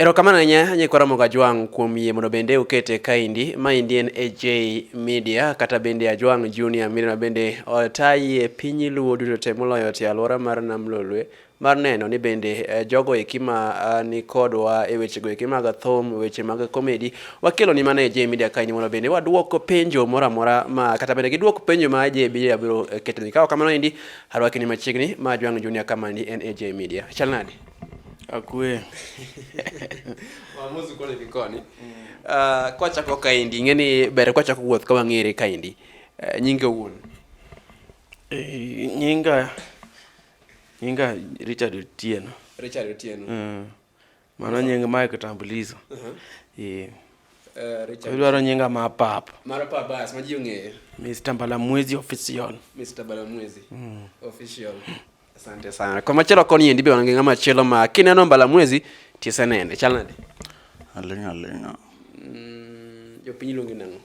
Erokamano ahinya nyikwara Ajwang' kuom yie mondo bende ukete kaindi. Maendi en AJ Media kata bende Ajwang' Junior Media, bende otayi e piny luo duto te moloyo te alwora mar nam Lolwe mar neno ni bende jogo eki ma ni kodwa e wechego eki mag thum, weche mag komedi, wakelo ni mana AJ Media kaini mondo bende waduoko penjo moro amora ma kata bende giduok penjo ma AJ Media biro ketoni. Ka ok kamano endi arwaki ni machiegni ma Ajwang' Junior kama ni en AJ Media. Chal nade? Akwe. Wamuzu kone kikoni. Kwa chako kaindi, ngeni bere kwa chako wuoth kwa ngiri kaindi. Nyinge uun. Nyinga Richard Otieno. Richard Otieno. Mano nyinga mae kitambulizo. Richard. Idwaro nyinga ma pap. Mara pap bas, maji ong'eyo. Mr. Mbalamwezi official. Mr. Mbalamwezi. Official. Asante sana. Kwa machelo koni yendi be wangenga machelo ma kineno Mbalamwezi tisenene. Chal nade? Alinga. Jopiny luongi nango.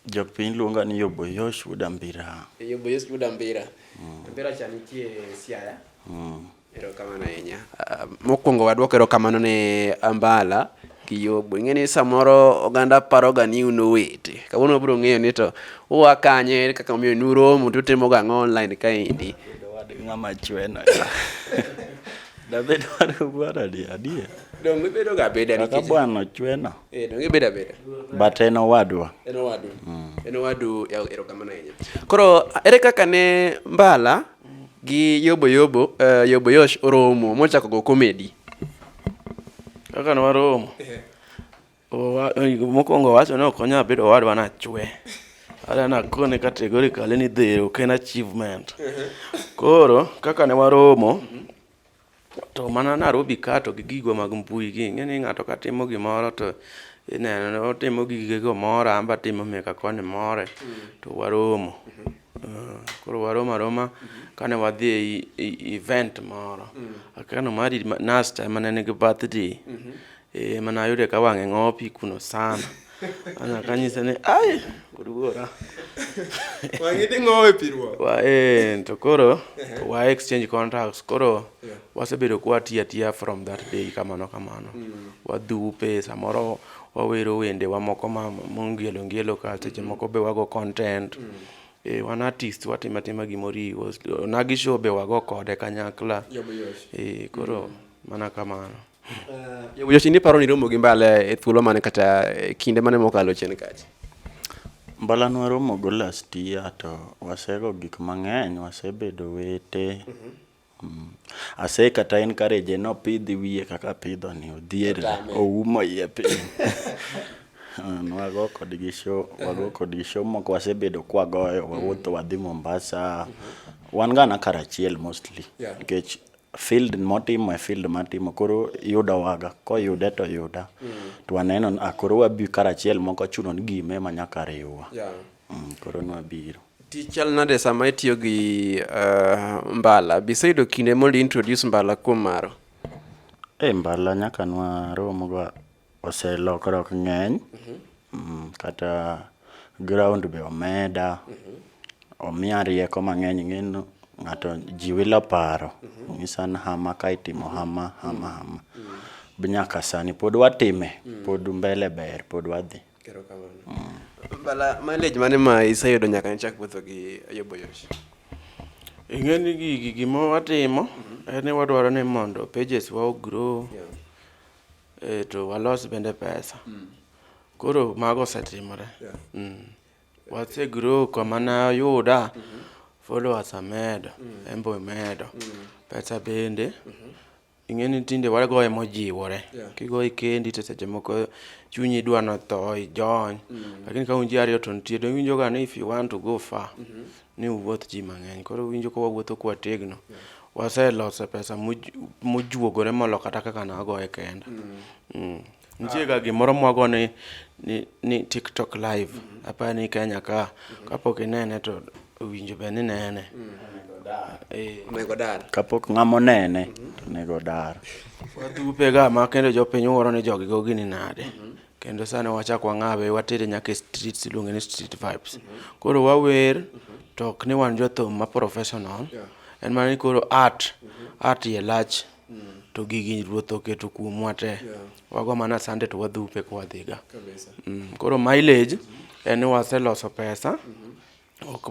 Jopiny luonga ni Yoboyosh Udambira. Yoboyosh Udambira. Mbira chanitie Siaya. Erokamano ahinya. Mokwongo waduoko erokamano ne Ambala gi Yobo. Ing'eni samoro oganda paroga ni uno wete. Kawuono biro ng'eyo ni to uwa kanye kaka omiyo nuromo tutimo ga online kaindi. Ng'ama chwena. Dabedo wara di adie. Dong ibedo ga beda nikech. Kaka bwana chwena. Dong ibeda beda. But en owadwa. En owadu erokamano ahinya. Koro ere kaka ne Mbala gi Yoboyosh oromo mochako go komedi. Kaka ne waromo. Mokwongo wacho ne ok onya bedo owadwa na chwe. Ada na kone categorically ni dhero ken achievement. Koro kaka ne waromo to mana Nairobi kato gi gigo mag mbui gi, ng'eni ng'ato katimo gimoro to ineno ni otimo gigego moro, amba timo meka koni more to waromo. Koro waromo aroma kane wadhi e event moro. Akano mari nasta mana nigi birthday. Mana ayude ka wang'e ng'opi kuno sana. Ana kanyisa ni ai uruora. Wang'idi ng'owe pirwa. To koro wa exchange contacts. Koro wasebedo kwa tia from that day kamano. Wadhupe samoro wawero wende wa moko ma ngelo ka seche moko be wago content. Wan artist watima gimoriwo. Nagi show be wago kode kanyakla. Koro mana kamano. Yoboyosh ni paro ni romo gi Mbala e thuolo mane kata kinde mane mokalo chien kacha? Mbala nwa romo go last year to wasego gik mang'eny, wasebedo wete. Ase kata encourage no pidhi wiye kaka pidho ni odhier oumo yie piny. Wago kod gi show moko wasebedo kwagoyo, wawuotho wadhi Mombasa. Wan gana karachiel mostly. Nikech field matimo koro yudo waga koyude to yuda to waneno akoro wabi karachiel moko chuno ni gime manyaka riwa koro nwabiro tichal nade sama itiyo gi Mbala biseyudo kinde mondo introduce Mbala kuom maro Mbala nyaka nwaromo go oselokruok ng'eny kata ground be omeda omiya rieko mang'eny ng'eno ng'ato jiwilo paro nisan hama kaitimo hama binyaka sani pod watime pod mbele ber pod wadhi Mbala mileage mane ma iseyudo nyaka nchak wuotho gi Yoboyosh ing'eni gimo watimo en wadwaro ni mondo pages wa grow to walos bende pesa koro mago setimore wase grow kwa mana yuda followers amedo, embo medo, pesa bende, ing'eni tinde wago emojiwore. Kigo ikendi to seche moko chunyi dwa no tho ijony. Lakini ka unji ariyo to nitie to winjo ga ni if you want to go far, ni uwuoth ji mang'eny. Koro winjo ko wawuotho kwa tegno. Waseloso pesa mojuogore molo kata kaka nagoye kenda. Nitie ga gimoro mwago ni TikTok live. Apa ni Kenya ka kapok inene to winjo be ni nene nego dar kapok ng'amo nene nego dar wadhupe ga ma kendo jopiny woro ni jogi go gini nade kendo sane wachako ng'awe watere nyaka streets iluonge ni street vibes koro wawer to ok ni wan jothum ma professional en mana ni koro art ye lach to gigi ruoth oketo kuomwa te. Wago mana sande to wadhupe kwa wadhiga. Koro mileage en ni waseloso pesa.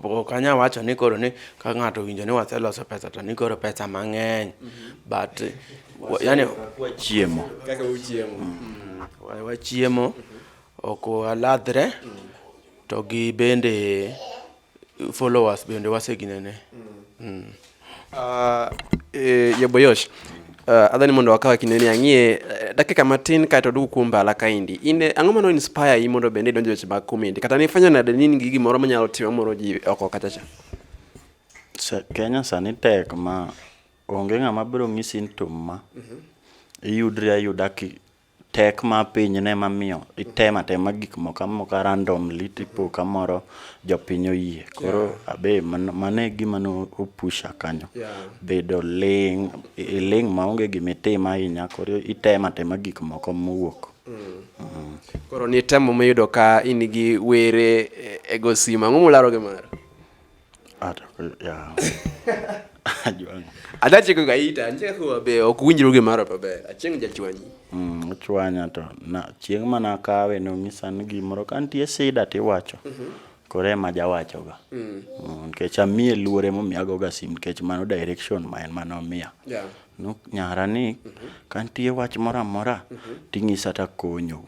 Ok anya wacho ni koro ni ka ng'ato winjo ni waseloso pesa to ni koro pesa mang'eny. But yani chiemo. Kaka uchiemo. Wachiemo ok waladhre to gi bende followers bende waseginene. Yaboyosh, adhani mondo wakawa kineni ang'ie dakika matin kaito duk kuom Mbala kaendi. In ang'o mano inspire yi mondo bende idonjo weche mag comedy kata nifwenyo nade ni in gi gimoro manyalo timo moro ji oko kachacha? Kenya sani tek ma onge ng'ama biro ng'isi ni ma iyudri ayuda ki tek ma piny ne mamiyo itema gik moko randomly tipo kamoro jopiny oyie. Koro abe mane gima no opusha kanyo. Bedo ling maonge gimitimo ahinya koro itema gik moko mowuok. Koro ni temo miyudo ka in gi were ego sima ang'o mularo gi maro? Adachiko gaita nje kwa be okuwinjru gi maro paber achieng' jachwanyi. Chwanya to na chieng' mana kawe no ng'isa ni gimoro ka nitie sida tiwacho. Koro ema jawacho ga. Nikech amiye luore momiyago ga sim nikech mano direction ma en mano miya. No nyara ni ka nitie wach moro amora ting'isa takonyo.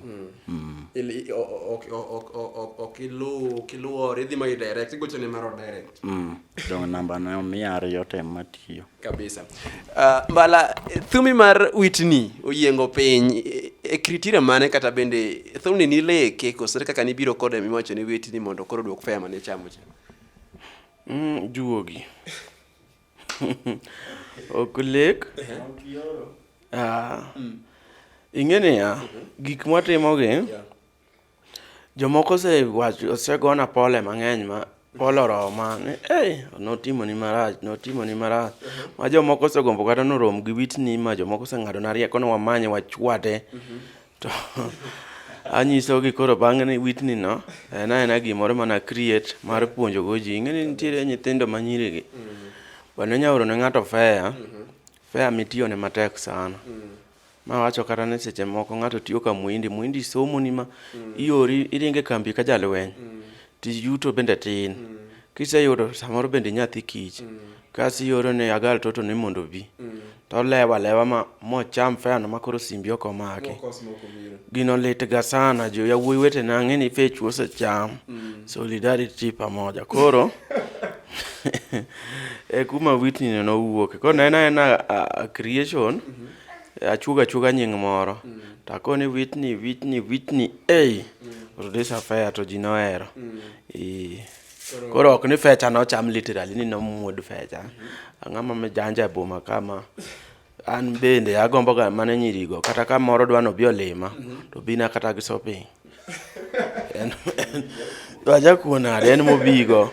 Kiluo ridhi ma direct igocho ne maro direct. Dong namba no miya 2 tem matiyo. Kabisa. Mbala thumi mar Whitney oyiengo piny e kriteria mane kata bende thumni ni leke kosere kaka nibiro kode miwacho ni Whitney mondo koro duok fare mane chamo cha? Juogi. Okulek. Ing'ene ya gik mwatimo gi jomoko osegona pole mang'eny ma polo roma ni notimo ni marach ma jomoko osegombo kata norom gi Whitney ma jomoko oseng'ado na rieko ni wamanye wachwade to anyiso gi koro bang'e ni Whitney no en gimoro mana create mar puonjo go ji. Ing'eni nitiere nyithindo manyiri gi bende nyaoro ne ng'ato fare mitiyo ne matek sana. Ma wacho kata ne seche moko ng'ato tiyo ka muindi somo ni ma iori iringe kambi ka jalweny ti yuto bende tin. Kiseyudo samoro bende nyathi kich kasi yoro ne agal toto ni mondo bi to lewa ma mocham fare no makoro simbi oko maki. Gino lit ga sana jo yawuoyi wete na ng'eni fech osecham solidarity pamoja koro kuma Whitney no wuok ko nena creation achuga nying moro takoni Whitney Rhodesia Fair to ji nohero. Koro ok ni fecha no cham literally ni no muod fecha. Ang'ama me janja e boma kama an bende agombo ga mane nyirigo kata ka moro dwano bi olima to bina kata gi shopping. Waja kuona en mobigo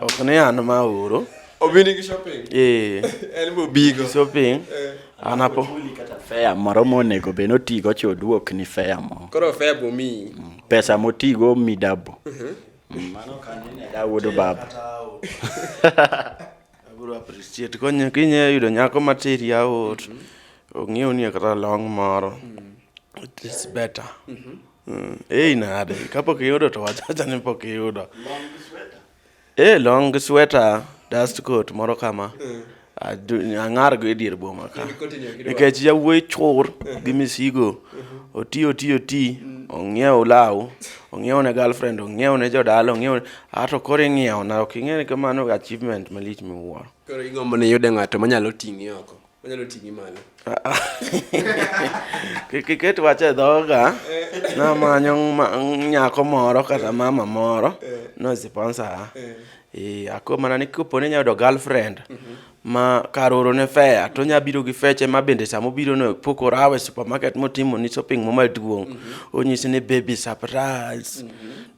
ok ne an ma oro obini gi shopping. En mobigo shopping anapo kata fare moro monego be notigo choduok ni fare mo. Koro fare bomi pesa motigo midabo. Mano kanine Dawood baba. Aburo appreciate konyo kinye yudo nyako materi aot. Ong'eyo ni kata long moro. It is better. Nade kapok iyudo to wachacha ni pok iyudo. Long sweater dust coat moro kama. Ang'ar go edier boma ka. Nikech yawuoyi chur gi misigo. Oti ong'iew law, ong'iew ne girlfriend, ong'iew ne jodala, ong'iew ato koro ing'iew na ok ing'e ni kamano achievement malich miwuoro. Koro igombo ni yude ng'ato manyalo ting'i oko, manyalo ting'i malo. Kiket wache dhoga na manyo nyako moro kata mama moro no sponsor. Ako mana ni kopo ne nyayudo girlfriend ma karoro ne fare to nya biro gi feche ma bende samo biro no poko rawe supermarket motimo ni shopping mo maduong' onyisi ni baby surprise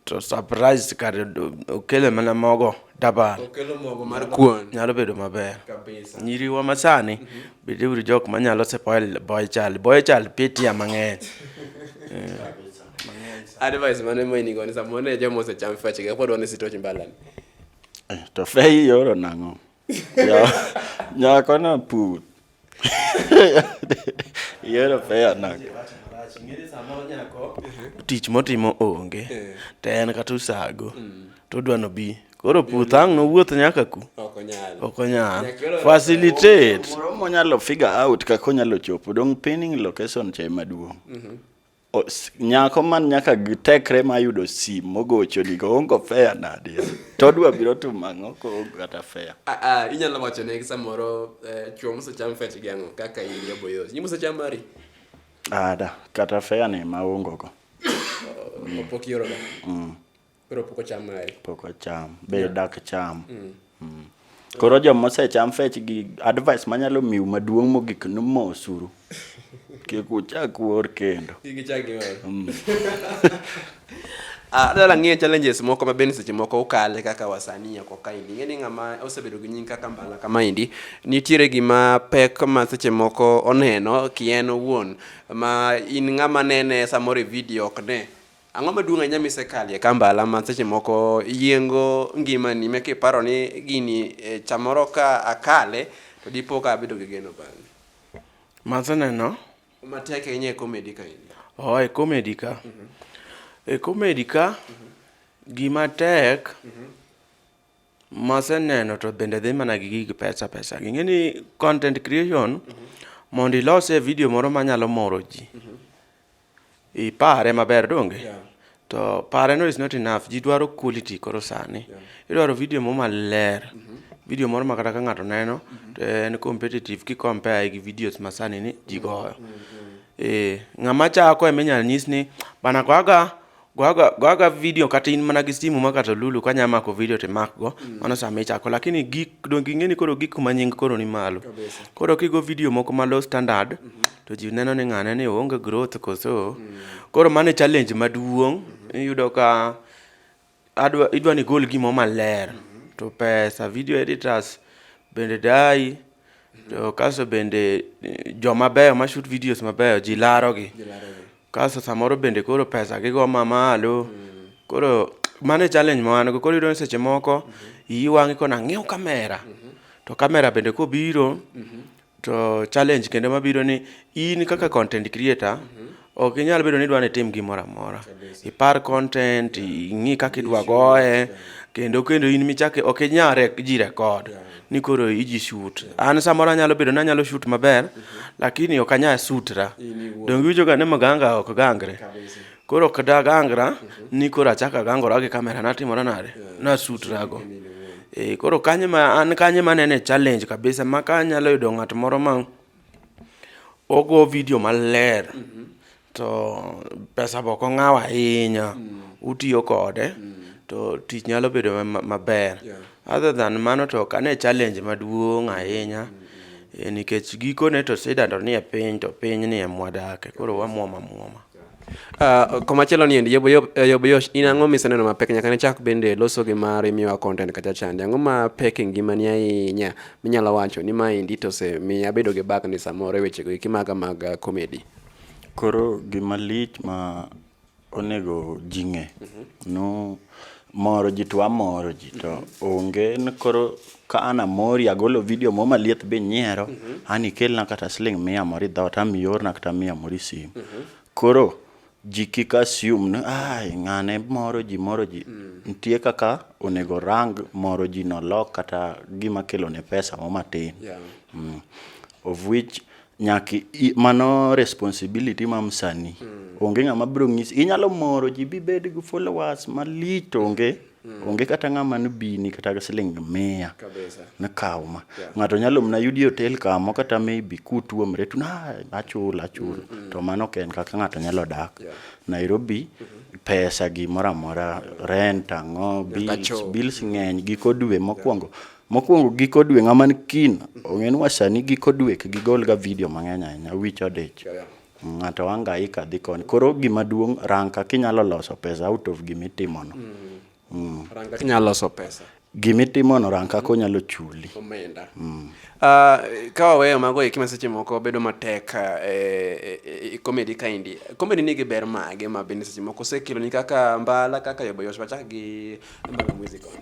to surprise kare okele mana mogo daba okelo mogo mar kuon nyalo bedo maber kabisa. Nyiriwa masani bede uru jok manyalo spoil boy child peti mang'eny. Advice mane mo inigo ni samone jomo se cham feche ga pod wane sitochi Mbala To fare yoro nang'o? Nyako na put Yero fea nage. Tich motimo onge to en kata usago to odwano bi koro puthang' nowuoth nyaka ku ok onyal facilitate Moro monyalo figure out kaka onyalo chopo dong pinning location che maduong'. Nyako man nyaka tekre mayudo sim mogocho nigo ongo fea nade to odwa biro to mang'o ko ongo kata fea. Inyalo wacho ne samoro chuo mosecham fech geng'o kaka in Yaboyos. Ni mosecham mari? Ada kata fea ne maongo go. Pok yoro ga. Pero pok ocham mari. Pok ocham. Be dak cham. Koro joma osecham fech gi advice manyalo miu maduong' mogik numo osuru. Kik uchak wuor kendo. Kik ichak wuor. Dala ng'e challenges moko ma bende seche moko ukale kaka wasanii ako kaindi. Ng'eni ng'ama osebedo gi nying kaka Mbala kamaindi, nitiere gima pek ma seche moko oneno kien owuon ma in ng'ama nene samoro video ok ne. Ang'o maduong' ahinya misekalie ka Mbala ma seche moko yiengo ngimani mek iparo ni gini chamoro ka akale to dipo ka abedo gi geno bang'e. Maseneno Matek ahinya e comedy kaindi. E comedy ka. E comedy ka gima tek maseneno to bende dhi mana gi gig pesa. Ing'eni content creation mondo ilose video moro manyalo moro ji. Ipare maber donge? To pare no is not enough. Ji dwaro quality koro sani. Idwaro video mo maler. Video moro makata ka ng'ato neno to en competitive ki compare gi videos masani ni ji goyo. Ng'ama chako eminyal nyis ni bana goaga video kata in mana gi simu makata lulu ka nyama ko video te mak go mano sama ichako, lakini gik dongi ng'eni koro gik manying koro ni malo. Koro kigo video moko ma low standard to ji neno ni ng'ane ni onge growth koso. Koro mane challenge maduong' iyudo ka idwa ni gol gimo maler to pesa video editors bende dai to kaso bende joma beyo ma shoot videos mabeyo ji larogi. Kaso samoro bende koro pesa gi go mamalo. Koro mane challenge ma wan go. Koro iyudo ni seche moko iyi wang'i kona ng'iew kamera. To kamera bende kobiro to challenge kendo mabiro ni in kaka content creator ok inyal bedo ni dwa ni tim gimoro amora. Ipar content, ing'i kaka idwa goye kendo in michake ok inyal ji record ni koro iji shoot. An samoro anyalo bedo ni anyalo shoot maber lakini ok anyal sutra. Donge wijo ga ne maganga ok gangre. Koro ok da gangra ni koro achaka gangora gi kamera natimora nade na sutra go. Koro kanye ma nene challenge kabisa ma kanyalo yudo ng'at moro ma ogo video maler to pesa boko ng'aw ahinya utiyo kode to tich nyalo bedo maber. Other than mano to kane challenge maduong' ahinya nikech gikone to sidando ni e piny to piny ni e mwadake koro wamuoma. Komachielo ni endi Yaboyos, in ang'o miseneno mapek nyaka ne chak bende loso gi mari miwa content kacha chande? Ang'o mapek e ngimani ahinya minyalo wacho ni maendi to miya bedo gi bak ni samoro wechego eki mag comedy? Koro gima lich ma onego jing'e no moro ji to amoro ji to onge ni koro ka an amori agolo video mo malieth be nyiero an ikelna kata siling 100 moro idhot amiorna kata 100 moro sim. Koro ji kik assume ni ng'ane moro ji nitie kaka onego rang moro ji nolok kata gima kelo ne pesa mo matin. Of which nyaki mano responsibility ma msanii. Onge ng'ama biro ng'isi inyalo moro ji bibed gi followers malich to onge kata ng'ama nbini kata siling 100 na kauma. Ng'ato nyalo mna yudi hotel kamo kata maybe kutuomre tu achul to mano ken kaka ng'ato nyalo dak. Nairobi pesa gi mora rent ang'o bills ng'eny giko dwe mokwongo giko dwe ng'ama kin ong'en wasani giko dwe gigol ga video mang'eny ahinya wich odich. Ng'ato angaika dhi koni. Koro gima duong' rang kaka inyalo loso pesa out of gimitimono. Rang kaka inyalo loso pesa. Gimitimono rang kaka onyalo chuli. Omenda. Ka waweyo mago eki ma seche moko bedo matek comedy kaindi. Comedy nigi ber mage ma bende seche moko osekelo ni kaka Mbala kaka Yaboyos wachak gi Mbala Music on.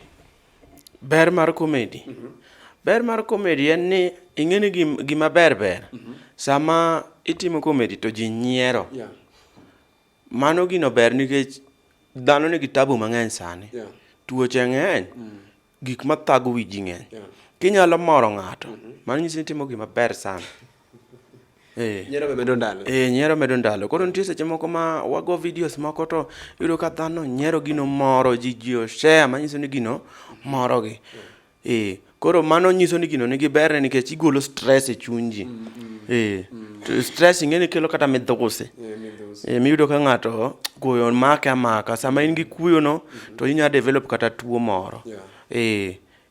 Ber mar comedy. Ber mar comedy en ni ing'eni gima ber. Sama itimo comedy to ji nyiero. Mano gino ber nikech dhano nigi tabu mang'eny sani. Tuoche ng'eny. Gik mathago wi ji ng'eny. Kinyalo moro ng'ato. Mano nyiso ni timo gima ber sana. Nyiero be medo ndalo. Nyiero medo ndalo. Koro nitie seche moko ma wago videos moko to iyudo ka dhano nyiero gino moro ji oshare manyiso ni gino moro gi. Koro mano nyiso ni gino nigi ber nikech igolo stress e chuny ji. Stress ing'eni kelo kata midhusi. Miyudo ka ng'ato kuyo make amaka. Sama in gi kuyo no to inya develop kata tuo moro.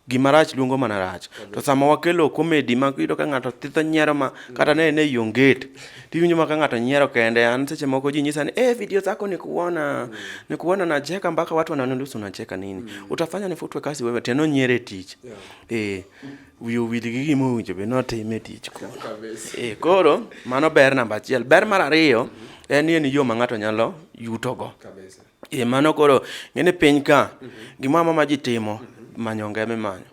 Gima rach luongo mana rach. To sama wakelo comedy ma iyudo ka ng'ato thitho nyiero ma kata ne yonget. Tiwinjo ma ka ng'ato nyiero kende an seche moko ji nyisa ni video zako nikuona nacheka mpaka watu wananiuliza unacheka nini. Utafanya nifutwe kazi wewe tena nyiere tich. Wiyo wil gi gima owinjo be notime tich ko. Koro mano ber namba 1. Ber mar 2 en ni yo ma ng'ato nyalo yuto go. Mano koro ngene piny ka gima ma ji timo manyonge me manyo.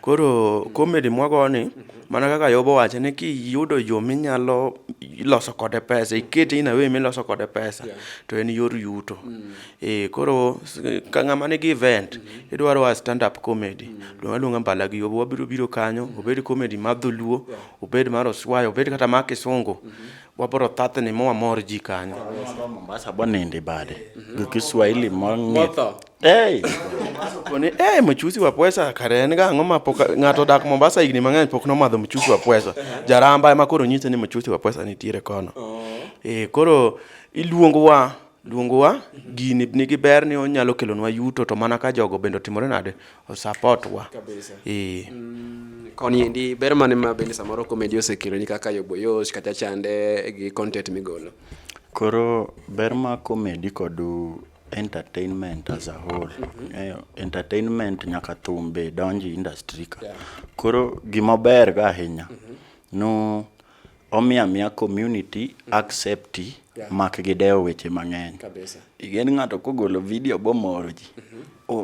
Koro comedy mwago ni mana kaka Yobo wacho ni kiyudo yo minyalo loso kode pesa, ikete ina we miloso kode pesa to en yor yuto. Koro ka ng'ama nigi event idwaro wa stand up comedy. Luonga mbala gi Yobo wabiro biro kanyo, obed comedy mar dholuo, obed mar oswayo, obed kata mar kisungu. Waboro thathni mor ji kanyo. Mombasa bonende bade. Gi Kiswahili Motho. Koni mchuzi wa pwesa karen ga ngoma ng'ato dak Mombasa igni mang'eny pok nomadho mchuzi wa pwesa. Jaramba ema koro nyise ni mchuzi wa pwesa nitiere kono. Koro iluongo wa gini nigi ber ni onyalo kelonwa yuto to mana ka jogo bende timore nade o support wa. Koni endi ber mane ma bende samoro comedy osekelo ni kaka Yobo Yosh kata chande gi content migolo. Koro ber ma comedy kod entertainment as a whole. Entertainment nyaka thumbe donji industry ka. Koro gima ber ga ahinya. No omiya community accepti mak gideo weche mang'eny. Igen ng'ato kogolo video bomoro ji.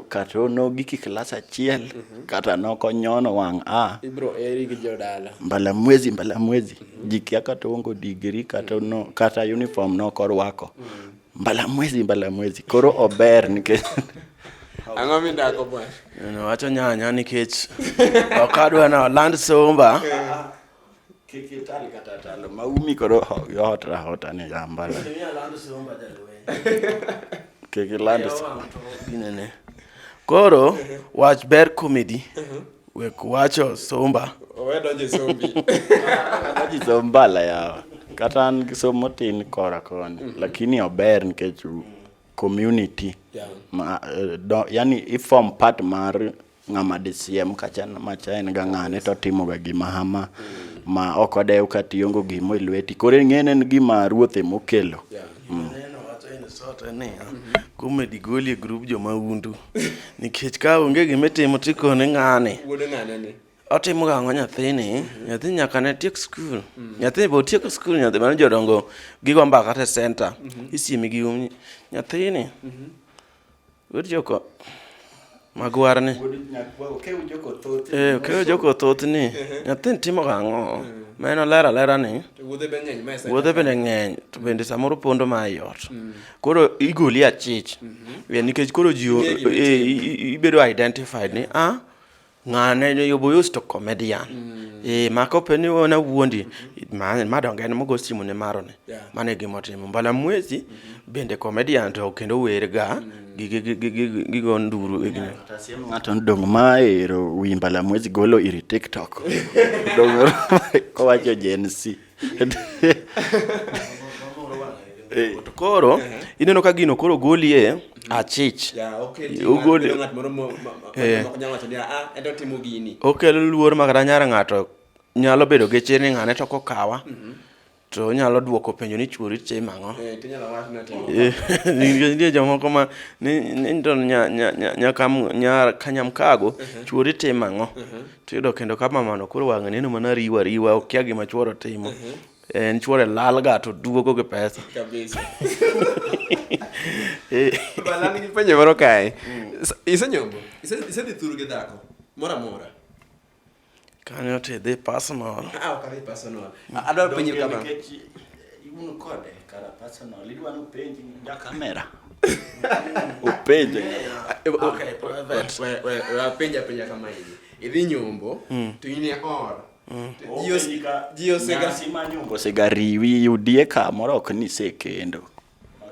Kata no giki class achiel kata nokonyono wang' ibro eri gi jodala. Mbala mwezi jikia kata ongo degree kata uniform no korwako. Mbala mwezi koro ober nikech Ang'o midako bwana? Wacho nyanya nikech okadwa na land somba. Kikitali kata talo maumi koro hota ni jambala. Land somba jalwe. Kikiland binene. Koro watch ber comedy. Wacho somba. Donje sombi. Donje sombala yawa. Kata an gisomo tin kora koni. Lakini ober nikech community. Yani ifom part mar ng'ama DCM macha en ga ng'ane to timo ga gima hama ma okodew kationgo gimo ilweti. Kore ng'ene en gima ruothe mokelo. Comedy goli group joma undu nikech ka onge gimitimo tikone ng'ane Wuode ng'ane ni otimo gang'o nyathini nyaka ne tiek school nyathini bo tieko school nyathi mano jodongo gigo mbaka te center isiemi gi nyathini wed joko magwarni keyo joko thoth ni nyathini timo gang'o meno lera ni wuodhe bende ng'eny to bende samoro pondo ma yot koro igoli achich nikech koro ji ibedo identified ni ng'ane Yobo Yosh to comedian mako peni wona wuondi madonge en mogo simu ne marone mane gimotimo mbala mwezi bende comedian to kendo werga gigo nduru egine tasiem ng'ato ndong maero wi mbala mwezi golo iri TikTok dong ko wacho Gen Z koro ineno ka gino koro golie achich ugoli ng'at moro mo nyalo wacho ni ento timo gini okelo luor makata nyara ng'ato nyalo bedo gi chir ni ng'ane to kokawa to nyalo duoko penjo ni chuori che mang'o tinyalo wach na timo nitie jomoko ma ni to nya kanyamkago chuori te mang'o tiyudo kendo ka mamano koro wang'e neno mana riwa okia gima chuoro timo en chuore lal ga to duogo gi pesa kabisa balani penye moro kae isenyombo isedhi thuru gi dhako mora Kanyo te dhi personal. Ok personal. Adwa penjo kama. Iuno kode kara personal. Idwa no penji ja kamera. Upenje. Okay, private. We penja kama hivi. Idhi nyombo, to ine or. Jio sega sima nyombo sega riwi yudie kamoro ok ni sekendo.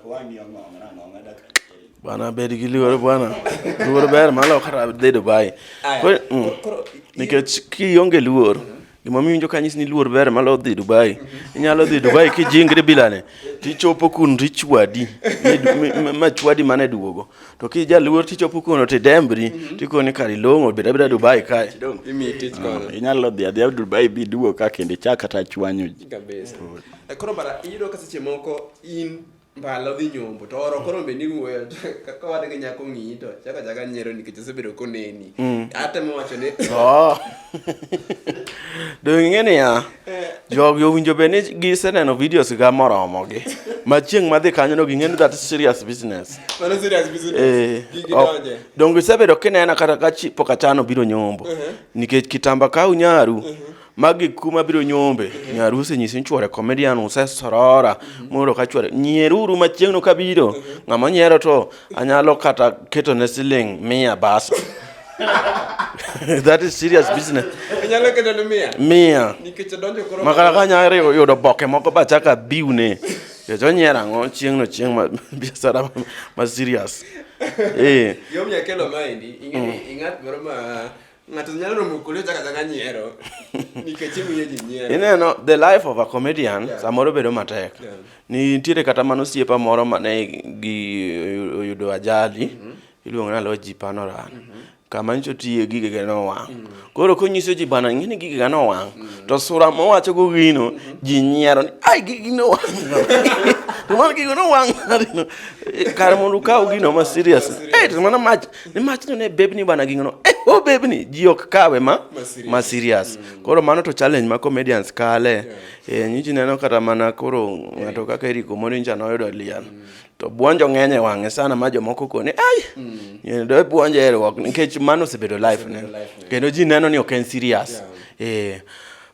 Wangi ong'ong'na daka. Bana bed gi luor bwana. Luor ber malo kata dhi Dubai. Nikech kionge luor, gima miyo kanyisi ni luor ber malo dhi Dubai. Inyalo dhi Dubai kijingre bilane. Tichopo kun richwadi. Machwadi mane duogo. To kija luor tichopo kuno te dembri, tikoni kari longo beda Dubai kae. Inyalo dhi adhi Dubai bi duo ka kende chaka ta chwanyo kabisa. Koro bara iyudo ka seche moko in mbalo dhi nyombo to oro koro be ni wuoyo kaka wad gi nyako ng'i to chaka nyiero nikech osebedo koneni. Atemo wacho ni do ngene ya jog yo winjo be ni giseneno videos ga moromo gi machieng madhi kanyo no ging'eni that is serious business. Mano serious business. Gidonje. Dongo sebedo kinena kata ka poka chano biro nyombo nikech kitamba ka unyaru magi kuma biro nyombe nyaru senyisi chwore comedian usesorora moro ka chwore nyeruru machiengno ka biro ng'ama nyero to anyalo kata keto ne siling 100 basa. That is serious business. Anyalo keto ne 100 nikech donjo koro makala ka nyare yudo boke moko ba chaka biune jo nyera ngo chieng ma biasara ma serious. Yom ya kelo maendi ingat moro ma ngato nyalo romo kulo chaka nyiero nikech imiyo ji nyiero. Ineno the life of a comedian samoro bedo matek. Nitiere kata mano siepa moro mane gi yudo ajali iluongo na Loji Panoran. Kama ncho tiye gige ga no wang. Koro konyiso ji bana ngini gige ga no wang. To sura mo wacho go gino ji nyiero ni ai gige no wang. To man gige no wang. Kar mondo ka gino ma serious. To mana match ni match ne bebni bana gige no. O bebni ji ok kawe ma serious. Koro mano to challenge ma comedians kale. Nyiji neno kata mana koro ngato kaka Eriko Morinja no yudo lian. To buonjo ng'enye wang'e sana ma jomoko kone ai do buonjo erwok nikech mano osebedo life ne kendo ji neno ni ok en serious.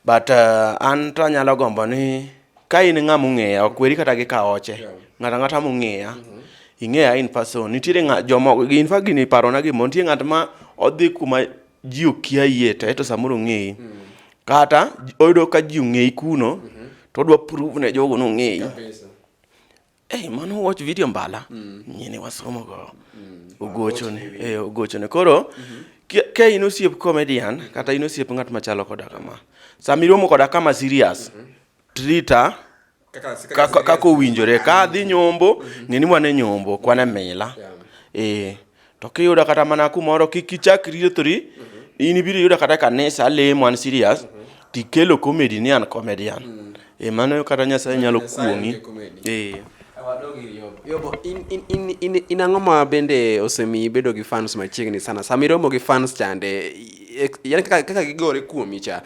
But an to nyalo gombo ni ka in ng'ama ung'eya ok weri kata gi kaoche ng'ata mung'eya ing'eya in person nitiere jomoko in fa gini parona gimo nitie ng'at ma odhi kuma ji okia yie to samoro ng'eyi kata oyudo ka ji ong'eyi kuno to odwa prove ne jogo no ng'eyi. Mano watch video mbala nyine wasomo go ugochone koro ke inosiep comedian kata inosiep ng'at machalo koda kama samiromo koda kama serious trita kako winjore ka dhi nyombo ng'eni mwane nyombo kwana mila to kiyudo kata mana kumoro kichakri thri in biro yudo kata kanisa lemo an serious tikelo comedy ni an comedian mano kata Nyasaye nyalo kuongi. Yobo in ang'o ma bende osemi bedo gi fans machiegni sana samiromo gi fans chande yani kaka gigore kuomi cha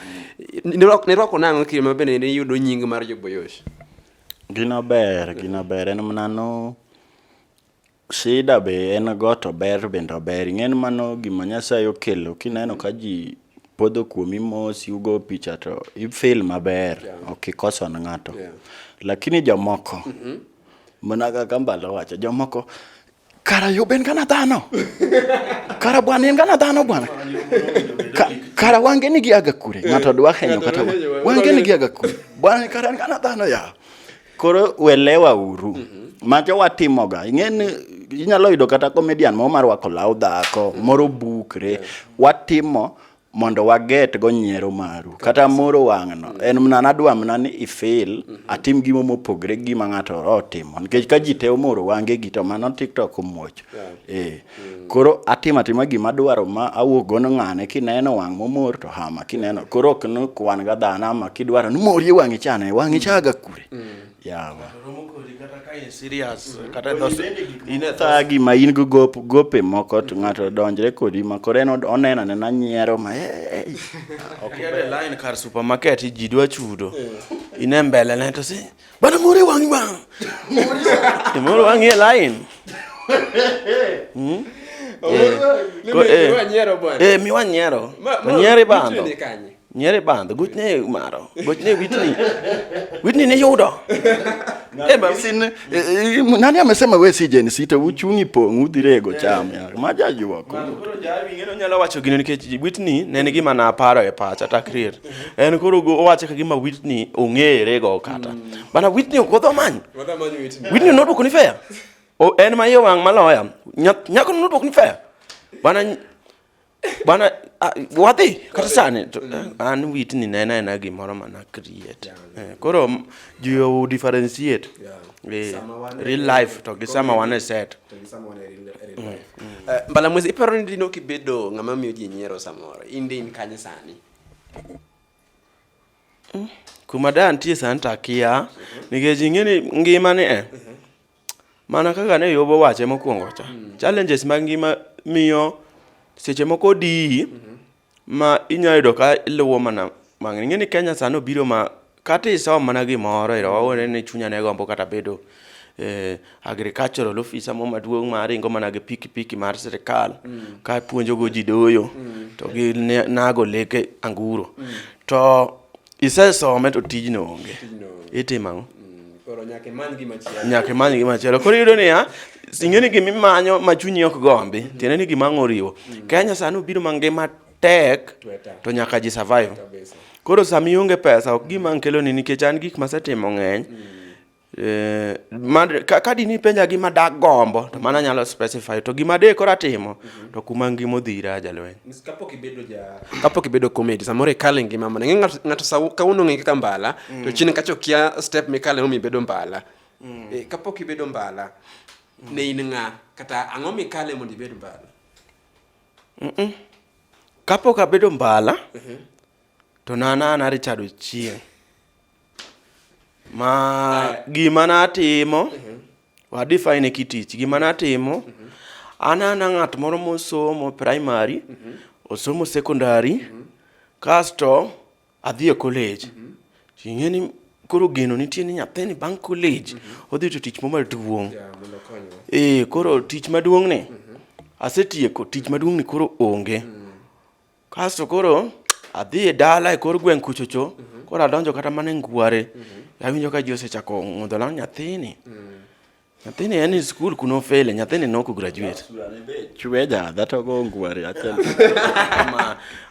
ne rwako nang'o kima bende ne yudo nying mar Joboyosh. Gino ber en manano shida be en goto ber bendo ber ng'en mano gima Nyasaye okelo kineno ka ji podho kuomi mos yugo picha to ifeel maber okikoso na ng'ato lakini jomoko mana kaka mbalo wacho jomoko kara yo ben kana dhano kara bwana en kana dhano bwana kara wange ni giaga kure ng'ato dwa henyo kata wange ni giaga kure bwana kara kana dhano ya koro welewa uru macho watimoga ing'eni inyalo yudo kata comedian mo mar wako law dhako moro bukre watimo mondo waget go nyiero maru kata moro wang'no en mna adwa mna ni ifeel atim gimo mopogre gima ng'ato otimo nikech ka ji te moro wange gi to mano TikTok omuoch koro atima gima dwaro ma awuok gono ng'ane kineno wang' momor to hama kineno koro ok no kwan ga dhana ma kidwaro ni mori wang'i chane wang'i chaga kure yawa kata ka in serious kata ine ta gima in gope moko to ng'ato donjre kodi ma koreno oneno ne na nyiero ma okay line kar supermarket ji dwa chudo ine mbele ne to se bana mori wang'i bang mori wang'i line mi wanyero bwana nyiere bando Nyere band, gochne maro. Gochne Whitney ne yudo. Nani amesema wewe si Gen Z to uchungi pong udhirego cham ya. Maja juoko. Koro jawi ngeno nyalo wacho gino nikech Whitney ne nigi mana paro e pacha takrir. En koro owacho ka gima Whitney ong'ere go kata. Bana Whitney okodho many. Whitney nodwoko ni fair. O en ma yo wang maloya. Nyako nodwoko ni fair. Bana wadhi kata sani an Whitney na gimoro mana create. Koro you differentiate real life to gi sama wane set. Mbala mwezi iparo ni dino kibedo ng'ama miyo ji nyiero samoro. Inde in kanye sani? Kuma da antie santa kia nikech ing'eni ngima ni mana kaka ne yobo wache mokwongo cha. Challenges mag ngima miyo seche moko di ma inyayudo ka iluwo mana mang'eni. Ing'eni Kenya sano biro ma kata isom mana gimoro wawone ni chunya ne gombo kata bedo agricultural officer mo maduong' maringo mana gi pikipiki mar sirikal ka puonjo go ji doyo to gi nago leke anguro to isesome to tijno onge itimo Koro nyaka imany gimachielo. Koro iyudo niya ing'eni gimimanyo ma chunyi ok gombi tiende ni gimang'o riwo. Kenya sano biro mangima tek to nyaka ji survive. Koro sami onge pesa ok gima kelo ni nikech an gik masetimo ng'eny. Ka dini penja gima dak gombo to mana nyalo specify to gima de kora timo to kuma ngimo dhira jalweny. Kapok ibedo comedy samoro ikale ngima mana ng'ato kauno ng'e kaka mbala to chini kacho kia step mikale mo mibedo mbala. Kapok ibedo mbala ne in ng'a kata ang'o mikale mondo ibed mbala? Kapok abedo mbala to nana Richard Ochieng. Ma gima natimo wa define kitich gima natimo ana ng'at moro mosomo primary osomo secondary kasto adhi e college. Ing'eni koro geno nitie ni nyathini bang' college odhi to tich maduong'. Koro tich maduong' ni asetieko tich maduong' ni koro onge. Kasto koro adhi e dala e kor gweng' kuchocho koro adonjo kata mana ngware. Awinjo ka ji osechako ng'udho lang' nyathini en e skul kuno fele nyathini noko graduate. Chweja dhato go ngware achiel.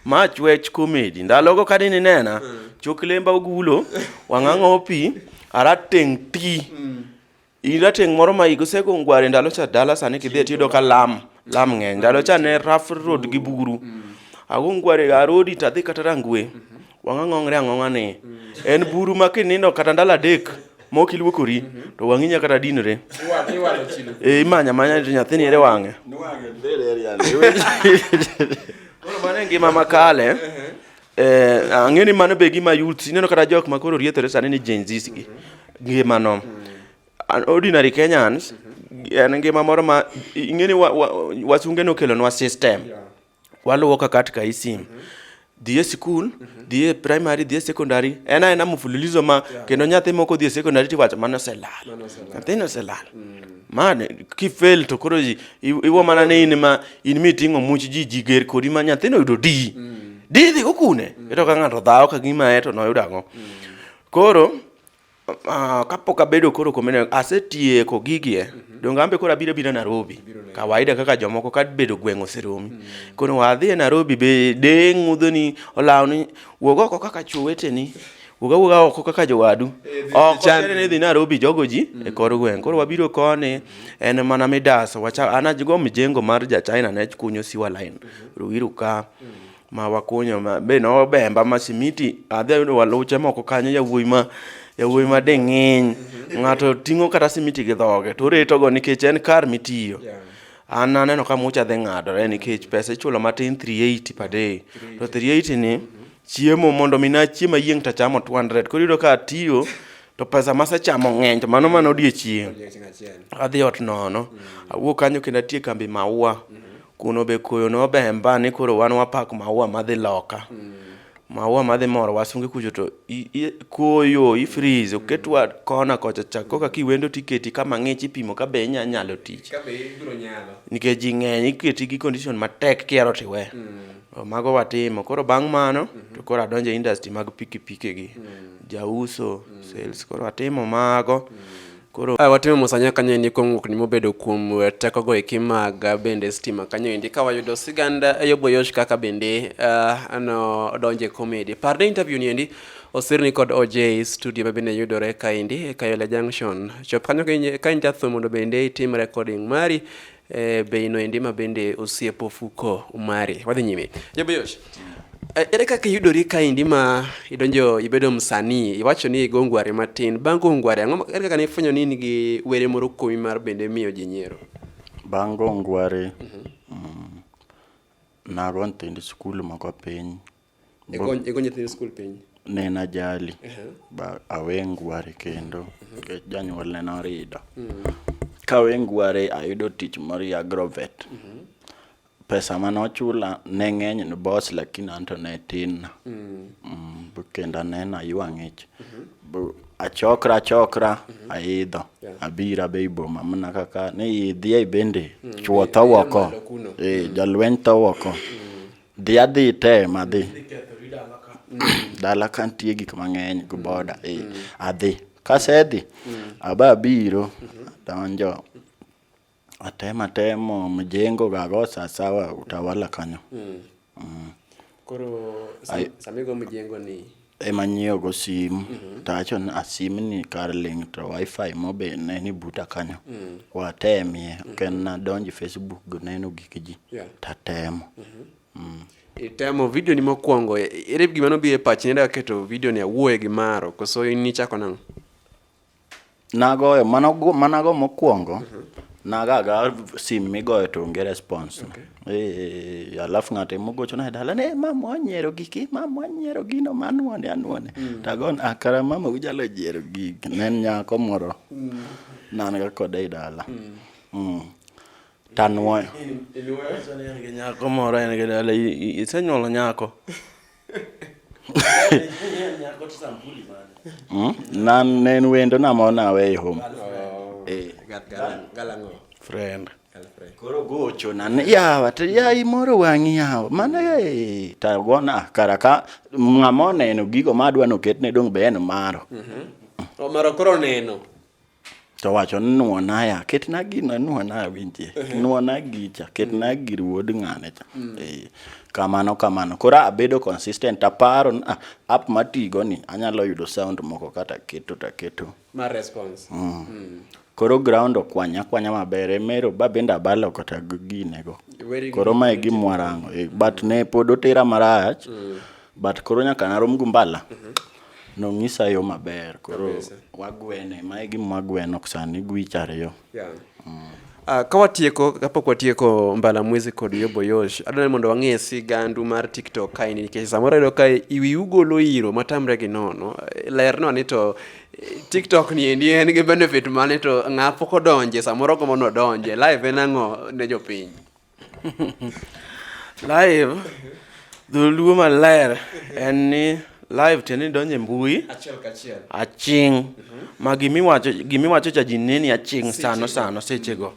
Ma chwech comedy. Ndalogo kadini nena chok lemba ogulo wang'ang'o pi arateng' ti. Irateng' moro ma igosego ngware ndalo cha dala sani kidhi tiyodo ka lam ng'eny. Ndalo cha ne rough road gi buru. Ago ngware arodi tadhi kata rangwe. Wang'ang'ongre ang'ong'ane. En buru ma kinindo kata ndalo adek mok iluokori to wang'i nyaka kata dinre. Imanya to nyathini ere wang'e. Koro mano ngima makale. Ang'eni mano be gima youth ineno kata jok ma koro riethore sani ni Gen Z gi ngima no. Ordinary Kenyans en ngima moro ma ing'eni wasunge nokelonwa system. Waluwo kaka katika isim. Dhie school, dhie primary, dhie secondary. Ena mfululizo ma kendo nyathi moko dhie secondary tiwacho mano selal. Nyathino oselal. Mane ki fail to koro iwo mana ne in miting'o much ji ger kodi ma nyathino yudo D. D dhi okune. Ito ka ng'ato dhawo ka gima eto noyudo ang'o. Koro kapok abedo koro komene asetieko gigie. Donga ambe koro abira Nairobi. Kawaida kaka jomoko kad bedo gweng' oseromi. Kono wadhi e Nairobi be de ng'udho ni olawni wuog oko kaka choweteni. Wuoga oko kaka jowadu. Chere ne dhi Nairobi jogo ji e kor gweng'. Koro wabiro kone en mana midaso. Ana jigo mjengo mar ja China ne kunyo siwa line. Ruiru ka ma wakunyo ma be no bemba ma simiti adhi waluche moko kanyo yawuoyi ma de ng'eny ng'ato ting'o kata simiti gi dhoge to reto go nikech en kar mitiyo. An aneno ka mucha dhi ng'adore nikech pesa ichulo matin 380 per day. To 380 ni chiemo mondo mina chiema yieng' ta chamo 200. Koro iyudo ka atiyo to pesa masechamo ng'eny to mano odiechieng'. Adhi ot nono. Awuok kanyo kendo atie kambi maua. Kuno be koyo no bemba ni koro wan wapak maua madhi loka. maua madhi moro wasunge kucho to koyo freeze oketwa kona kocha cha koka kiwendo tiketi kama ng'ich ipimo ka be nyalo tich ka be ibiro nyalo nikech ji ng'eny iketi gi condition matek kiero tiwe mago watimo koro bang' mano to koro adonjo e industry mag pikipiki gi jauso sales koro atimo mago koro watimo musanya kanyo endi kuom ni mobedo kuom teko go eki mag bende stima kanyo endi ka wayudo siganda Yoboyosh kaka bende ano donje comedy parde interview ni endi osirni kod OJ studio ma bende yudore kaendi Kayole Junction chop kanyo ka injatho mondo bende itim recording mari beino endi ma bende osiepo fuko mari wadhi nyime Yoboyosh ere kaka yudori kaendi ma idonjo ibedo msanii iwacho ni igo ngware matin bang' go ngware ang'o ere kaka nifwenyo ni nigi were moro kuomi mar bende miyo ji nyiero bang' go ngware nago nyithind skul moko piny ego nyithind skul piny nena jali ba awe ngware kendo nikech janyuol ne norido kawe ngware ayudo tich moro ya Agrovet pesa manochula ne ng'eny ne boss lakini anto ne tin kendo nena yuang'ich achokra aidho abira be iboma mana kaka ne idhi bende chuo tho woko jalweny tho woko dhi te madhi dala kantie gik mang'eny go boda adhi kasedhi aba biro donjo atemo mjengo gago sawa utawala kanyo koro samigo mjengo ni manyiewo go sim tacho na sim ni Karling to wifi mobe ne ni buta kanyo watemie ken na donji Facebook go neno gik ji tatemo itemo video ni mokwongo ere gima no bie pach nenda keto video ni awuoye gi maro koso ni chako nang nagoyo manago mokwongo naga sim migoyo to onge response alafu ng'ate mogocho na dala ne mama wanyero giki mama wanyero gino manuone tagon akara mama ujalo jero giki nen nyako moro nan ga kode dala tanwo nyako moro en ga dala isenyolo nyako nyako tsampuli man nan nen wendo na mona we home galango friend koro gocho nan yawa to yai moro wangi yawa mana tagona karaka ng'amone no gigo madwa no ketne dong be en maro o maro koro neno to wacho nuona ya ketna gino nuona winje nuona gicha ketna gir wuod ng'ane cha kamano koro abedo consistent aparo app matigo ni anyalo yudo sound moko kata keto mar response koro ground okwanya maber mero babenda balo kata ginego koro mae gimwarango but ne pod otera marach but koro nyaka narom gumbala no ngisa yo maber koro wagwene mae gimwagweno sani gwichare yo kawatieko kapok watieko mbala mwezi kod Yoboyosh adwani mondo wang'e sigandu mar TikTok kaini nikech samoro ilo ka iwi ugolo iro matamre gi nono lerno ni to TikTok ni endi en gi benefit mane to ng'apo kodonje samoro komo no donje live en ang'o ne jopiny live dholuo maler en ni live teni donje mbui aching ma gimiwacho cha jineni aching sano sechego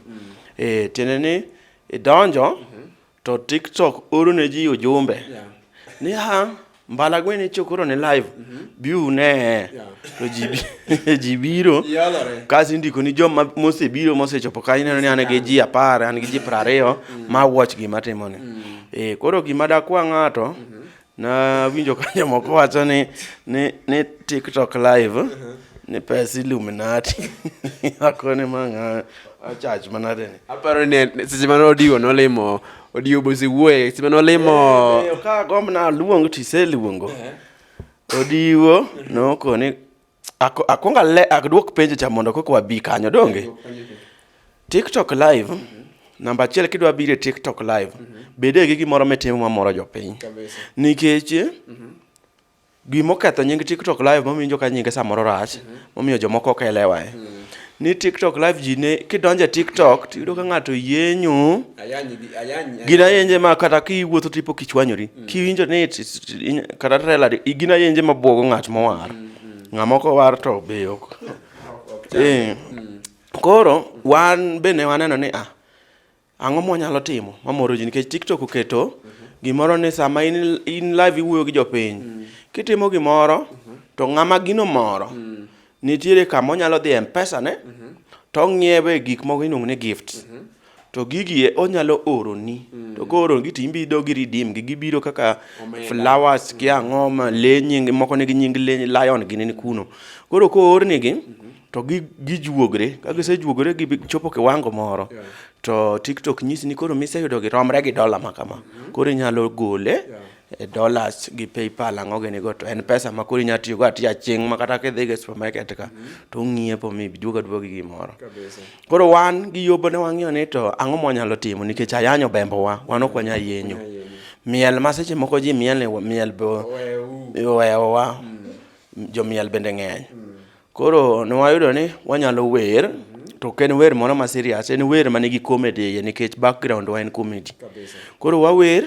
tene ni idonjo to TikTok oro ne ji ujumbe ni mbala gwene chokoro ne live biu ne to jibiro kasi ndiko ni joma mosebiro mosechopo ka ineno ni an gi ji 10 an gi ji 20 ma watch gima timone koro gima dakwa ng'ato na winjo kanya moko wacho ni TikTok live ni pesa Illuminati akone manga achach manade ni aparo ne seche mano odiwo nolimo odiwo bosi wuoye seche mano limo ka gomna luongo tiseluongo odiwo nokone akonga akduok penjo cha mondo koko wabi kanyo donge TikTok live namba 1 kidwa bire TikTok live bede gi gimoro metimo mamoro jopiny nikech gimo ketho nying TikTok live mominjo ka nyinge samoro rach momiyo jomoko ok elewa ni TikTok live ji ne kidonje TikTok tiyudo ka ng'ato yenyo gina yenje ma kata kiwuotho tipo kichwanyori kiwinjo ni kata trailer gina yenje mabuogo ng'at mowar ng'amoko war to be ok koro wan bende waneno ni ang'o mwanyalo timo mamoro ji nikech TikTok oketo gimoro ni sama in live iwuoyo gi jopiny kitimo gimoro to ng'ama gino moro nitiere kama onyalo dhi M-Pesa ne to ng'iewe gik moko iluongo ni gift to gigie onyalo oroni to kooro gi timbido gi redeem gibiro kaka flowers ki ang'o ma le nying moko nigi nying le lion gini ni kuno koro koornigi to gijuogre ka gisejuogre gichopo kiwango moro to TikTok nyisi ni koro miseyudo giromre gi dola makama koro inyalo gole dollars gi PayPal ang'o gini go to en pesa ma koro inyalo tiyogo atiya chieng' ma kata kidhi e supermarket ka to ng'iepo mi duogo aduoga gi gimoro koro wan gi yobo ne wang'iyo ni to ang'o mwanyalo timo nikech ayanyo bembowa wan ok wanya yenyo miel ma seche moko ji miel wewa jomiel bende ng'eny koro ne wayudo ni wanyalo wer to ok en wer moro ma serious en wer manigi comedy nikech background wa en comedy koro wawer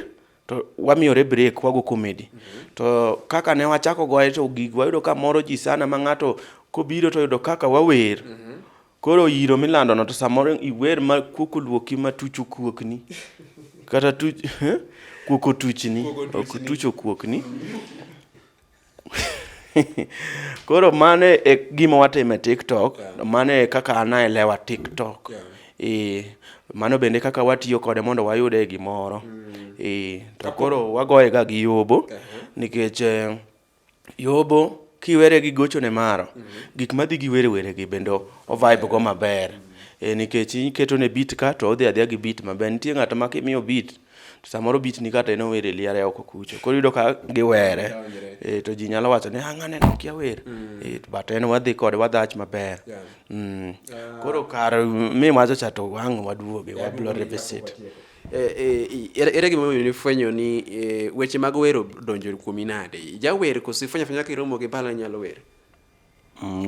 to wamiyore break wago comedy to kaka ne wachako goye to gig wayudo ka moro ji sana ma ng'ato kobiro to yudo kaka wawer koro iro milando no to samoro iwer ma kuku luoki ma tucho kuokni kata kuko tuchni ok tucho kuokni koro mane e gima watime TikTok mane kaka anaelewa TikTok mano bende kaka watiyo kode mondo wayude gimoro to koro wagoye ga gi yobo nikech yobo kiwere gi gochone maro gik madhi gi were gi bendo o vibe go maber nikech iketo ne beat ka to odhi adhiya gi beat maber nitie ng'ato ma kimiyo beat to samoro beat ni kata eno were liare oko kucho koro yudo ka giwere to ji nyalo wacho ni ng'ane no kia wer but en wadhi kode wadhach maber koro kar mi wacho cha to wang' waduoge wablo revisit ere gima ni fwenyo ni weche mag wero donjo kuomi nade jawer kosi fwenya kiromo gi bala nyalo wer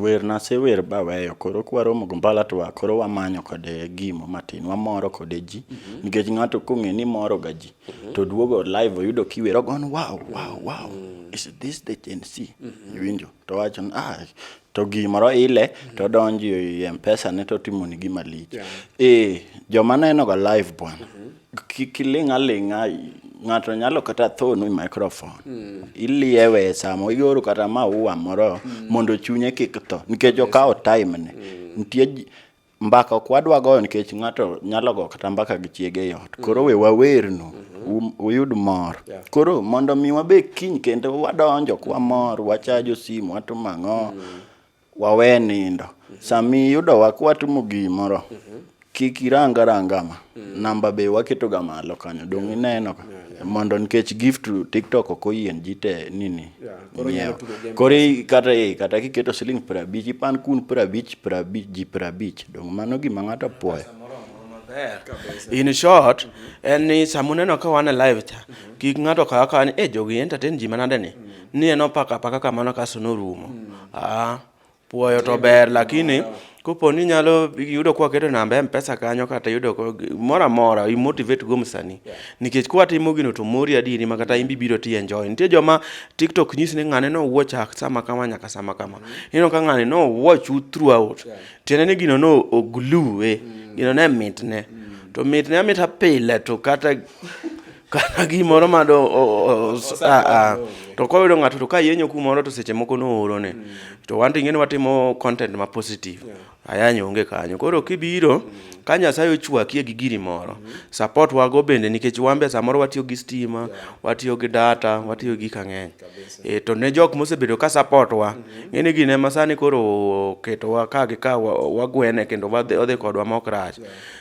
wer nasewer baweyo koro kwaromo gi mbala to koro wamanyo kode gimo matin wamoro kode ji nikech ng'ato kong'e ni moro ga ji to duogo live oyudo kiwero gon wow is this the Gen Z winjo to wacho to gimoro ile to donjo e M-Pesa ne to timo ni gima lich joma neno ga live bwana kiling'aling'a ng'ato nyalo kata thonu microphone iliewe samo igoro kata maua moro mondo chunye kik tho nikech okawo time ne nitie mbaka ok wadwa goyo nikech ng'ato nyalo go kata mbaka gi chiege yot koro we wawerno uyud mor koro mondo mi wabe kiny kendo wadonjo kwa mor wachajo simu watimo ang'o wawe nindo sami yudo wakwatimo gimoro kik iranga namba be waketo ga malo kanyo dong ineno mondo nikech gift to TikTok ok oyien jite nini kori kata kiketo siling 50 ipan kun 50 dong mano gima ng'ato puoyo in short ni samuneno ka wan live cha kik ng'ato kaka ni jogi entertain ji manade ni eno paka kamano kaso norumo puoyo to ber lakini kopo ni nyalo yudo kwa keto namba M-Pesa kanyo kata yudo mora imotivate go msani nikech kwa timo gino to mori adiri makata imbi biro ti enjoy nitie joma TikTok nyisi ni ng'ane no watch sama kama nyaka sama kama ino ka ng'ane no watch you throughout tiene ni gino no glue gino ne mitne to mitne amita pile to kata gimoro mado to koyudo ng'ato to ka yenyo kumoro to seche moko no oro ne to wan ting'eni watimo content ma positive ayanyo onge kanyo koro kibiro ka Nyasaye ochwakie gi giri moro support wago bende nikech wambe samoro watiyo gi stima watiyo gi data watiyo gi kang'eny to ne jok mosebedo ka support wa ng'eni gine masani koro keto wa ka wagwene kendo odhi kodwa mok rach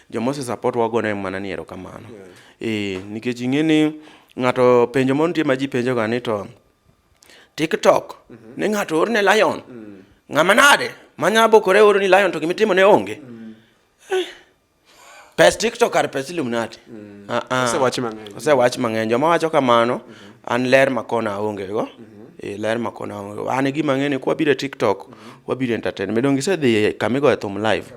jomose support wago ne mana niero kamano nikech ng'eni ng'ato penjo mon tie ma ji penjo ga ni to TikTok ne ng'ato orne lion ng'ama nade manyabo kore oro ni lion to gimitimo ne onge pes TikTok ar pes Illuminati ose wach mang'eny joma wacho kamano an ler makona onge go ler makono an gima ng'eni kwa bire TikTok wabire entertain medongi se dhi kamigo e thum live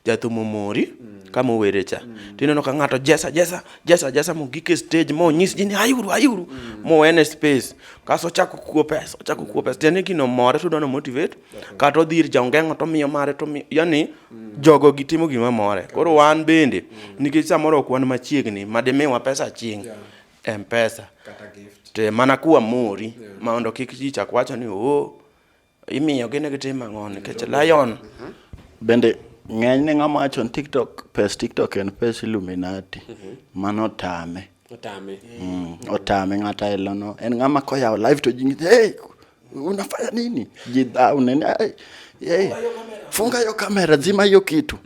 jathum omori kama were cha tineno ka ng'ato jesa mo gike stage mo nyis ji ni ayuru mo ene space kaso chako kuo pesa tene kino more to dono motivate kato dhir jaongengo to miyo mare to yani jogo gitimo gima more koro wan bende nikech samoro ok wan machiegni madimiwa pesa chieng M-Pesa kata gift te mana kuwa mori maondo kik ji chak wacho ni imiyo gine gitimo ang'o nikech Lion bende ng'eny ne ng'ama wacho TikTok pes TikTok en pes Illuminati mano otame ng'ata elono en ng'ama koyawo live to jingi hey unafanya nini funga yo kamera zima yo kitu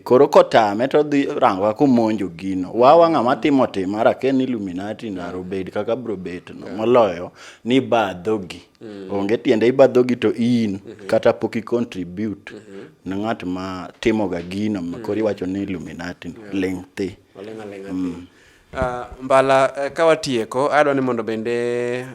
koro kotame to dhi rango kumonjo gino wawa ng'ama timo mara ken Illuminati ndaro bed kaka bro bet no moloyo ni badhogi onge tiende ibadhogi to in kata poki contribute na ng'at ma timo ga gino makori wacho ni Illuminati lengthy mbala kawatieko adwa ni mondo bende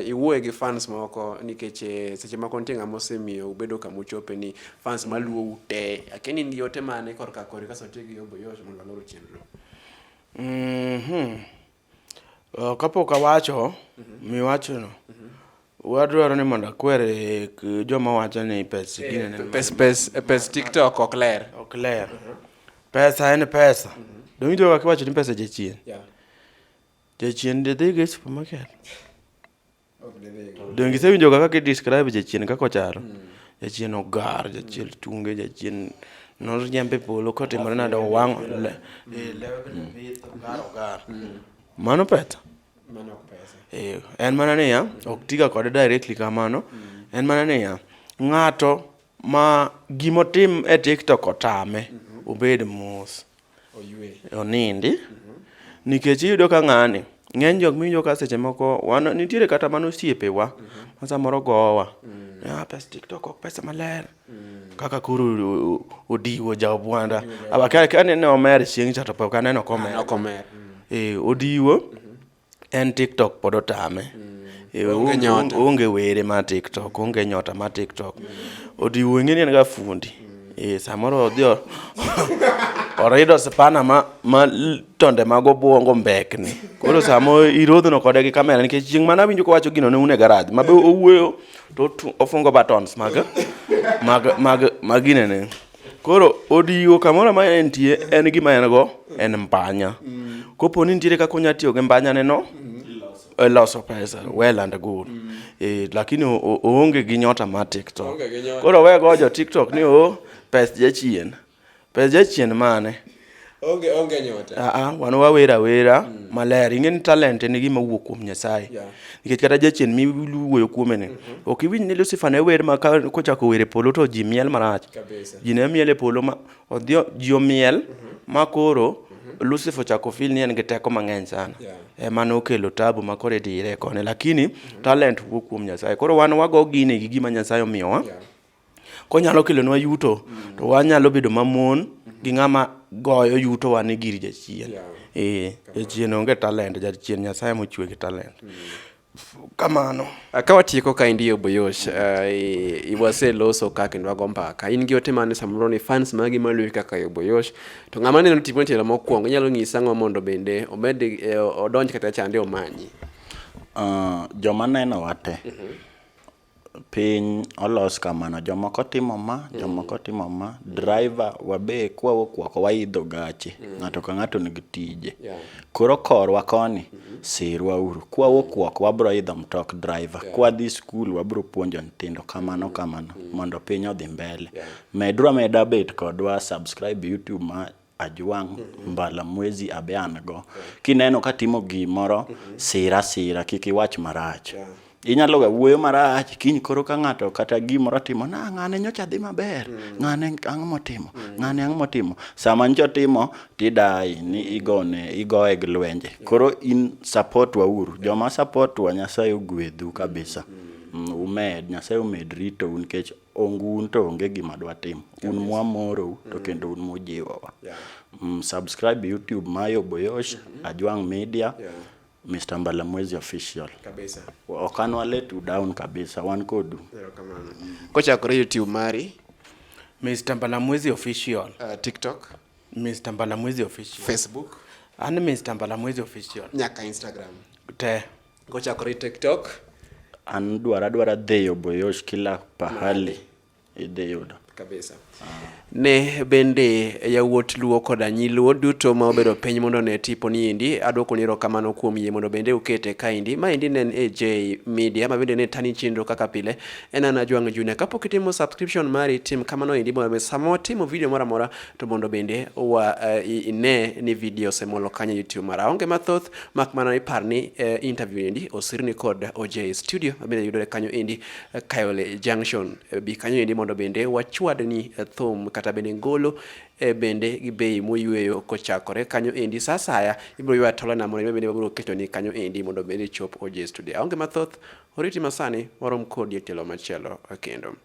iwuoye gi fans moko nikech seche moko nitie ng'ama osemiyo ubedo kama uchope ni fans maluwo ute akini ndi yote mane korka kori kaso tigi Oboyosh mondo aloro chenro kapok awacho miwacho no wadwaro ni mondo akwere joma wacho ni pesa gine pes TikTok ok ler pesa en pesa donjo wakiwacho ni pesa jachien jachien de dhige supermarket dongi se winjo kaka describe jachien kako charo jachien ogar jachien tunge jachien no nyambe polo kotimore na do wang lewe ogar mano pesa en mana niya ok tiga kode directly kamano en mana niya ng'ato ma gimotim e TikTok otame obed mos onindi nikech iyudo ka ng'ani ng'eny jok miwinjo ka seche moko wan nitiere kata mano osiepewa ma samoro gowa pesa TikTok ok pesa maler kaka koro odiwo jaobwanda kane omer chieng' cha to pok aneno komer odiwo en TikTok pod otame onge were ma TikTok onge nyota ma TikTok odiwo ing'eni en ga fundi samoro odhi orido spana ma tonde mago buongo mbekni koro samo irodhno kode gi kamera nikech chieng' mana winjo kowacho gino ne une garage mabe owuoyo to ofungo buttons mag ginene koro odiwo kamoro ma entie en gima en go en mbanya kopo ni nitiere kaka onya tiyo gi mbanyane no loso pesa well and good lakini oonge gi nyota ma TikTok koro wego jo TikTok ni pes jachien mane onge nyota wan wawera maler ing'eni talent en gima wuok kuom Nyasaye nikech kata jachien miwuoyo kuome ne ok iwinj ni Lucifer ne wer ma kochako were polo to ji miel marach ji ne miel e polo ma odhi ji omiel ma koro Lucifer chako feel ni en gi teko mang'eny sana mano okelo tabu ma kore dire kone lakini talent wuok kuom Nyasaye koro wan wago gine gi gima Nyasaye omiyowa konyalo kelonwa yuto to wanyalo bedo mamon gi ng'ama goyo yuto wan gir jachien jachien onge talent jachien Nyasaye mochwe gi talent kamano kawatieko ka indi Oboyosh iwaseloso ka kendo wago mbaka in gi ote mane samoro ni fans magi maluwi kaka Oboyosh to ng'ama neno timo telo mokwongo inyalo nyisa ng'o mondo bende omed odonj kata chande omanyi joma neno wate piny olos kamano jomoko timo ma driver wabe kwawuok oko waidho gache ng'ato ka ng'ato nigi tije koro korwa koni sirwa uru kwawuok oko wabro idho mtok driver kwadhi skul wabro puonjo nyithindo kamano mondo piny odhi mbele meda bet kodwa subscribe YouTube ma Ajwang' Mbala Mwezi abean go kineno katimo gimoro sira kik iwach marach inyalo ga wuoyo marach kiny koro ka ng'ato kata gimoro timo ng'ane nyocha dhi maber ng'ane ang'o motimo sama ncho timo tidai ni igoe gi lwenje koro in support wa uru joma support wa Nyasaye ogwedhu kabisa Nyasaye omed rito nikech ongun to onge gima dwa timo un mwamoro to kendo un mujiwowa subscribe YouTube ma Oboyosh Ajwang' Media Mr. Mbalamwezi official. Kabisa. Okanwa let you down kabisa, wan kodu. Kochakore YouTube mari, Mr. Mbalamwezi official. TikTok, Mr. Mbalamwezi official. Facebook, An Mr. Mbalamwezi official. nyaka Instagram. Te. Kochakore TikTok, An dwara dheyo Boyosh kila pahali idheyudo. kabisa. Ne bende yawuot luo koda nyiluo duto ma obedo piny mondo ne tipo ni indi adwoko ni erokamano kuom yie mondo bende ukete kaindi. Ma indi ne AJ Media, ma bende ne tani chenro kaka pile en an Ajwang' Junior. Kapok itimo subscription mari, tim kamano indi mondo samo timo video moro amora to mondo bende ine ni video semolo kanyo YouTube mara. Onge mathoth mak mana ipar ni interview indi osirni kod OJ Studio, ma bende yudore kanyo indi Kayole Junction. Bi kanyo indi mondo bende wachwad ni thum kata bende ngolo bende gi bei moyweyo kochakore kanyo endi sasaya ibiro ywa tolana mondo bende wabiro keto ni kanyo endi mondo bende chop OJ Studio. Aonge mathoth, oriti masani warom kodi e tielo machielo kendo.